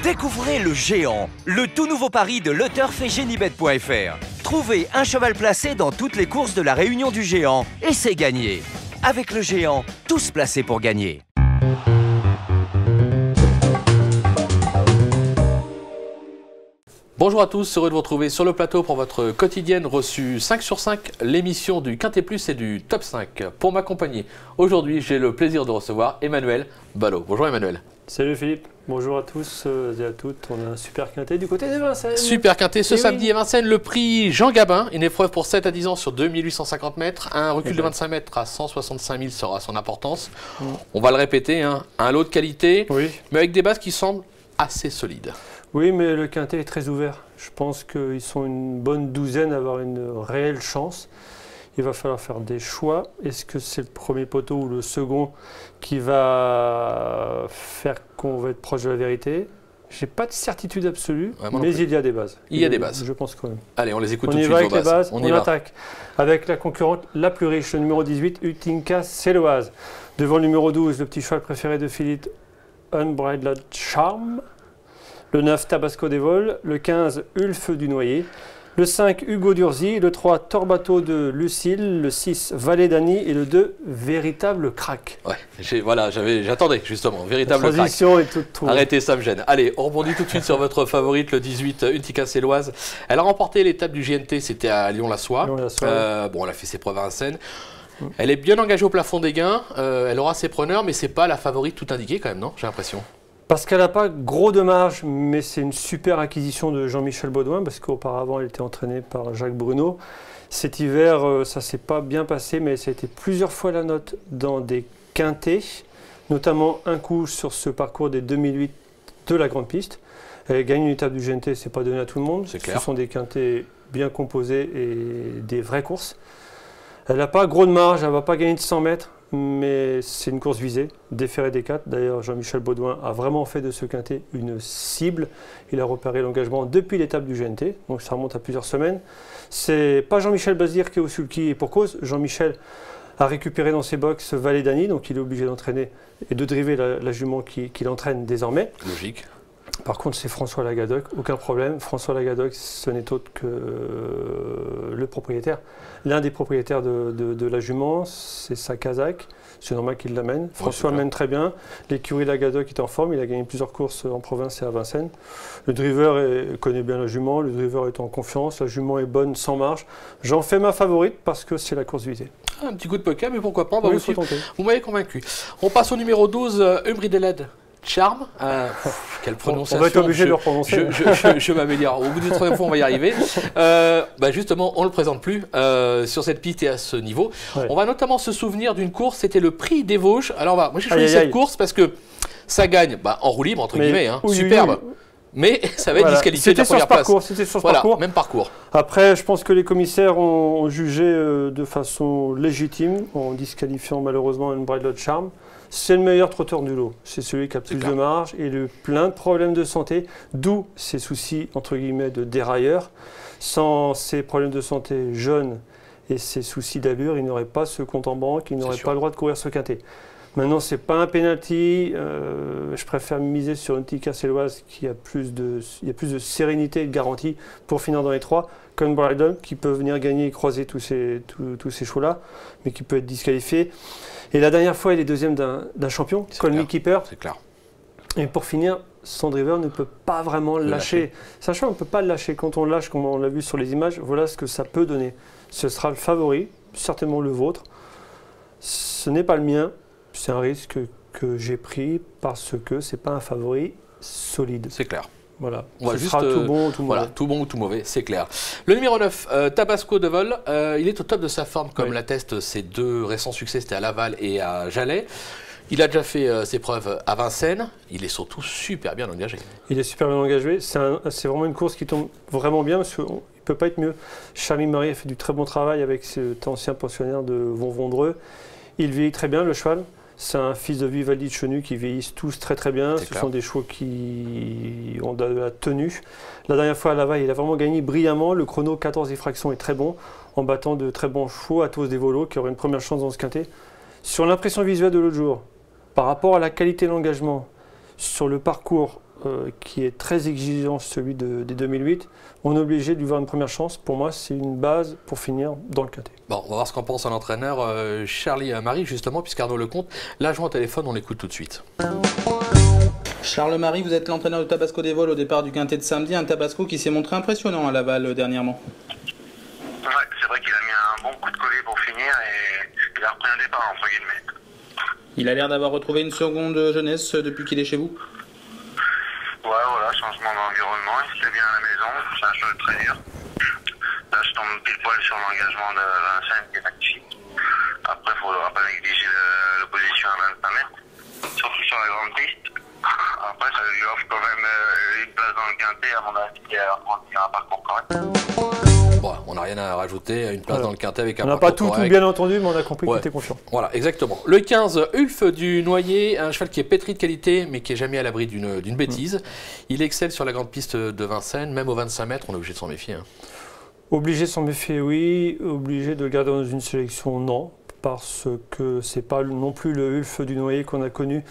Découvrez le Géant, le tout nouveau pari de LeTurf et Genibet.fr. Trouvez un cheval placé dans toutes les courses de la Réunion du Géant et c'est gagné. Avec le Géant, tous placés pour gagner. Bonjour à tous, heureux de vous retrouver sur le plateau pour votre quotidienne reçue 5 sur 5, l'émission du Quintet Plus et du Top 5. Pour m'accompagner, aujourd'hui, j'ai le plaisir de recevoir Emmanuel Ballot. Bonjour Emmanuel. Salut Philippe, bonjour à tous et à toutes. On a un super quintet du côté des Vincennes. Super quintet ce samedi à Vincennes, le prix Jean Gabin, une épreuve pour 7 à 10 ans sur 2850 mètres. Un recul de 25 mètres à 165 000 sera son importance. On va le répéter, un lot de qualité, mais avec des bases qui semblent assez solides. Oui, mais le quintet est très ouvert. Je pense qu'ils sont une bonne douzaine à avoir une réelle chance. Il va falloir faire des choix. Est-ce que c'est le premier poteau ou le second qui va faire qu'on va être proche de la vérité? Je n'ai pas de certitude absolue, mais il y a des bases. Il y a des bases. Je pense quand même. Allez, on les écoute tout de suite. On y va avec les bases. On attaque avec la concurrente la plus riche, le numéro 18, Utinka Seloise. Devant le numéro 12, le petit cheval préféré de Philippe, Unbridled Charm. Le 9, Tabasco des Vols. Le 15, Ulf du Noyer. Le 5, Hugo Durzi. Le 3, Torbato de Lucille. Le 6, Vallée d'Annie. Et le 2, Véritable Crack. Ouais, voilà, j'attendais justement. Véritable Crack. Transition est toute trouble. Arrêtez, ça me gêne. Allez, on rebondit tout de suite sur votre favorite, le 18, Utinka Seloise. Elle a remporté l'étape du GNT, c'était à Lyon-la-Soie. Bon, elle a fait ses preuves à Vincennes. Elle est bien engagée au plafond des gains. Elle aura ses preneurs, mais c'est pas la favorite tout indiquée quand même, non? J'ai l'impression. Parce qu'elle n'a pas gros de marge, mais c'est une super acquisition de Jean-Michel Baudouin, parce qu'auparavant, elle était entraînée par Jacques Bruno. Cet hiver, ça ne s'est pas bien passé, mais ça a été plusieurs fois la note dans des quintets, notamment un coup sur ce parcours des 2008 de la Grande Piste. Elle gagne une étape du GNT, ce n'est pas donné à tout le monde. Ce sont des quintets bien composés et des vraies courses. Elle n'a pas gros de marge, elle ne va pas gagner de 100 mètres. Mais c'est une course visée, déférée des 4. D'ailleurs, Jean-Michel Baudouin a vraiment fait de ce quintet une cible. Il a repéré l'engagement depuis l'étape du GNT, donc ça remonte à plusieurs semaines. C'est pas Jean-Michel Bazir qui est au sulky et pour cause. Jean-Michel a récupéré dans ses box Vallée d'Annie, donc il est obligé d'entraîner et de driver la jument qui l'entraîne désormais. Logique. Par contre, c'est François Lagadoc, aucun problème. François Lagadoc, ce n'est autre que le propriétaire. L'un des propriétaires de la jument, c'est sa Kazakh. C'est normal qu'il l'amène. François mène très bien. L'écurie Lagadoc est en forme. Il a gagné plusieurs courses en province et à Vincennes. Le driver connaît bien la jument. Le driver est en confiance. La jument est bonne, sans marge. J'en fais ma favorite parce que c'est la course visée. Un petit coup de poker, mais pourquoi pas, on va vous suivre. Vous m'avez convaincu. On passe au numéro 12, Unbridled Charm. Quelle prononciation. On va être obligé de le prononcer. Je m'améliore. Au bout du troisième fois, on va y arriver. Justement, on ne le présente plus sur cette piste et à ce niveau. Ouais. On va notamment se souvenir d'une course, c'était le Prix des Vosges. Alors, moi, j'ai choisi cette course parce que ça gagne en roue libre, entre guillemets, superbe. Mais ça va être disqualifié de la première place. C'était sur ce parcours. Même parcours. Après, je pense que les commissaires ont jugé de façon légitime en disqualifiant malheureusement Unbridled Charm. C'est le meilleur trotteur du lot. C'est celui qui a plus de marge et plein de problèmes de santé, d'où ces soucis, entre guillemets, de dérailleur. Sans ces problèmes de santé jeunes et ces soucis d'allure, il n'aurait pas ce compte en banque, il n'aurait pas le droit de courir ce quintet. Maintenant, ce n'est pas un penalty. Je préfère miser sur une Utinka Seloise qui a plus de sérénité et de garantie pour finir dans les 3, qu'un Bridle qui peut venir gagner et croiser tous ces chevaux-là, mais qui peut être disqualifié. Et la dernière fois, il est deuxième d'un champion, Call Me Keeper. C'est clair. Et pour finir, son driver ne peut pas vraiment le lâcher. Sachant qu'on ne peut pas le lâcher. Quand on le lâche, comme on l'a vu sur les images, voilà ce que ça peut donner. Ce sera le favori, certainement le vôtre. Ce n'est pas le mien. C'est un risque que j'ai pris parce que ce n'est pas un favori solide. C'est clair. Voilà. On va Ce sera tout bon ou tout mauvais. Voilà, tout bon ou tout mauvais, c'est clair. Le numéro 9, Tabasco de Vol, il est au top de sa forme, comme l'attestent ses deux récents succès, c'était à Laval et à Jalais. Il a déjà fait ses preuves à Vincennes. Il est surtout super bien engagé. Il est super bien engagé. C'est vraiment une course qui tombe vraiment bien parce qu'il ne peut pas être mieux. Charlie Marie a fait du très bon travail avec cet ancien pensionnaire de Vonvondreux. Il vieillit très bien, le cheval. C'est un fils de Vivaldi de Chenu qui vieillissent tous très très bien. Ce sont des chevaux qui ont de la tenue. La dernière fois à Laval, il a vraiment gagné brillamment. Le chrono 14 fractions est très bon en battant de très bons chevaux, Athos des Volos qui aurait une première chance dans ce quintet. Sur l'impression visuelle de l'autre jour, par rapport à la qualité de l'engagement, sur le parcours, qui est très exigeant, celui des 2008, on est obligé de lui voir une première chance. Pour moi, c'est une base pour finir dans le quintet. Bon, on va voir ce qu'en pense un entraîneur, Charlie Marie, justement, puisqu'Arnaud Lecomte l'a joint au téléphone, on l'écoute tout de suite. Charles Marie, vous êtes l'entraîneur de Tabasco des Vols au départ du quintet de samedi, un Tabasco qui s'est montré impressionnant à Laval dernièrement. Ouais, c'est vrai qu'il a mis un bon coup de collier pour finir et il a repris un départ, entre guillemets. Il a l'air d'avoir retrouvé une seconde jeunesse depuis qu'il est chez vous. Ouais, voilà, changement d'environnement, il se fait bien à la maison, c'est un cheval très dur. Là, je tombe pile poil sur l'engagement de Vincennes qui est magnifique. Après, il ne faudra pas négliger l'opposition à 25 mètres, surtout sur la grande piste. Après, ça lui offre quand même une place dans le quintet, à mon avis, il y a un parcours correct. Bon, on n'a rien à rajouter, une place dans le quintet avec un parcours correct. On n'a pas tout bien entendu, mais on a compris qu'il était confiant. Voilà, exactement. Le 15, Ulf du Noyer, un cheval qui est pétri de qualité, mais qui n'est jamais à l'abri d'une bêtise. Il excelle sur la grande piste de Vincennes, même aux 25 mètres, on est obligé de s'en méfier. Obligé de s'en méfier, oui. Obligé de le garder dans une sélection, non. Parce que ce n'est pas non plus le Ulf du Noyer qu'on a connu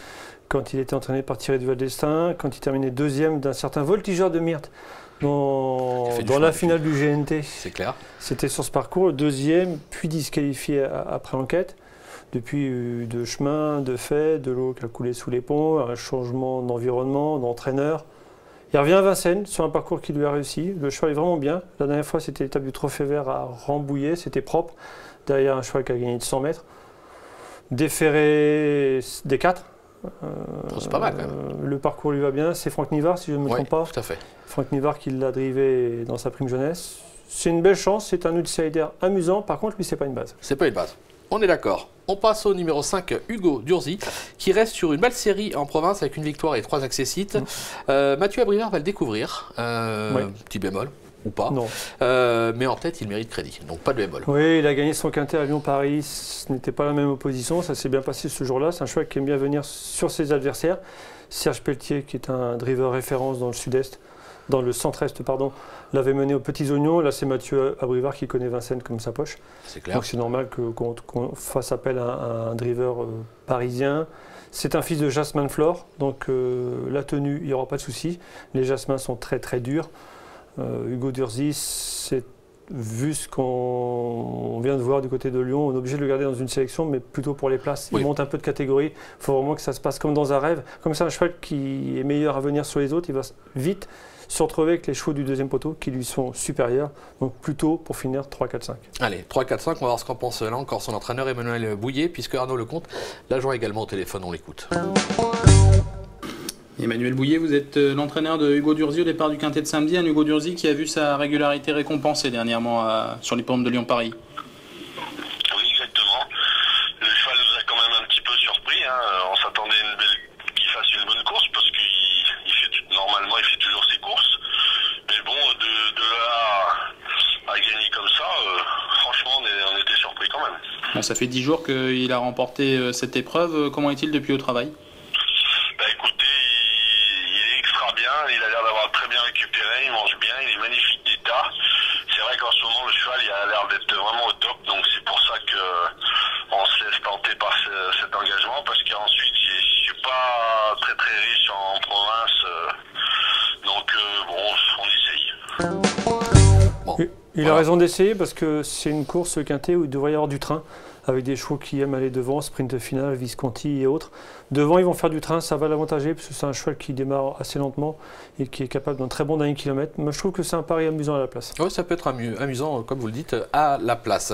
quand il était entraîné par Thierry Duval d'Estaing, quand il terminait deuxième d'un certain voltigeur de Myrthe dans la finale du GNT. C'est clair. C'était sur ce parcours, deuxième, puis disqualifié après enquête. Depuis de chemin, de fait, de l'eau qui a coulé sous les ponts, un changement d'environnement, d'entraîneur. Il revient à Vincennes sur un parcours qui lui a réussi. Le cheval est vraiment bien. La dernière fois, c'était l'étape du Trophée Vert à Rambouillet, c'était propre. Derrière un cheval qui a gagné de 100 mètres. Déféré des 4. C'est pas mal quand même. Le parcours lui va bien. C'est Franck Nivard, si je ne me trompe pas. Tout à fait. Franck Nivard qui l'a drivé dans sa prime jeunesse. C'est une belle chance, c'est un outsider amusant. Par contre, lui, c'est pas une base. C'est pas une base. On est d'accord. On passe au numéro 5, Hugo Durzi, qui reste sur une belle série en province avec une victoire et 3 accessites. Mathieu Abrivard va le découvrir. Petit bémol. Ou pas. Non. Mais en tête, il mérite crédit. Donc pas de bémol. Oui, il a gagné son quintet à Lyon-Paris. Ce n'était pas la même opposition. Ça s'est bien passé ce jour-là. C'est un cheval qui aime bien venir sur ses adversaires. Serge Pelletier, qui est un driver référence dans le sud-est, dans le centre-est, pardon, l'avait mené aux Petits Oignons. Là, c'est Mathieu Abrivard qui connaît Vincennes comme sa poche. C'est clair. Donc c'est normal qu'on fasse appel à un driver parisien. C'est un fils de Jasmin Flore. Donc la tenue, il n'y aura pas de souci. Les jasmins sont très très durs. Hugo Durzi, vu ce qu'on vient de voir du côté de Lyon, on est obligé de le garder dans une sélection, mais plutôt pour les places. Il monte un peu de catégorie. Il faut vraiment que ça se passe comme dans un rêve. Comme c'est un cheval qui est meilleur à venir sur les autres, il va vite se retrouver avec les chevaux du deuxième poteau qui lui sont supérieurs. Donc plutôt pour finir 3, 4, 5. Allez, 3, 4, 5, on va voir ce qu'en pense là encore son entraîneur Emmanuel Bouillet, puisque Arnaud Lecomte l'a joint également au téléphone, on l'écoute. Emmanuel Bouillet, vous êtes l'entraîneur de Hugo Durzi au départ du quintet de samedi. Un Hugo Durzi qui a vu sa régularité récompensée dernièrement sur les pentes de Lyon-Paris. Oui, exactement. Le cheval nous a quand même un petit peu surpris. On s'attendait qu'il fasse une bonne course parce normalement il fait toujours ses courses. Mais bon, de là à gagner comme ça, franchement, on était surpris quand même. Bon, ça fait 10 jours qu'il a remporté cette épreuve. Comment est-il depuis au travail ? Il a l'air d'avoir très bien récupéré, il mange bien, il est magnifique d'état. C'est vrai qu'en ce moment le cheval il a l'air d'être vraiment au top, donc c'est pour ça qu'on se laisse tenter par cet engagement, parce qu'ensuite je suis pas très très riche en province, donc on essaye. Il a raison d'essayer parce que c'est une course quintet où il devrait y avoir du train, avec des chevaux qui aiment aller devant, sprint final, Visconti et autres. Devant, ils vont faire du train, ça va l'avantager, parce que c'est un cheval qui démarre assez lentement et qui est capable d'un très bon dernier kilomètre. Moi, je trouve que c'est un pari amusant à la place. Oui, ça peut être amusant, comme vous le dites, à la place.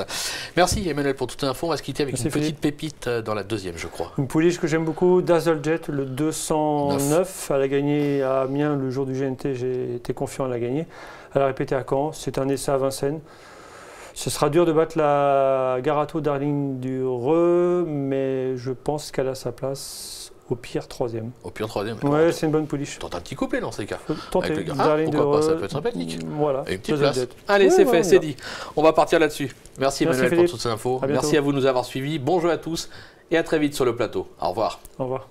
Merci Emmanuel pour toute l'info. On va se quitter avec une petite pépite dans la deuxième, je crois. Une pouliche que j'aime beaucoup, Dazzlejet, le 209. Elle a gagné à Amiens le jour du GNT, j'ai été confiant à la gagner. Elle a répété à Caen, c'est un essai à Vincennes. Ce sera dur de battre la Garato Darling du Reux, mais je pense qu'elle a sa place au pire 3e. Au pire 3e. Ouais, c'est une bonne pouliche. Tente un petit couplet dans ces cas. Tentez. Pourquoi pas, ça peut être sympathique. Voilà. Et une petite place. Allez, c'est fait, c'est dit. On va partir là-dessus. Merci Emmanuel pour toutes ces infos. Merci à vous de nous avoir suivis. Bon jeu à tous et à très vite sur le plateau. Au revoir. Au revoir.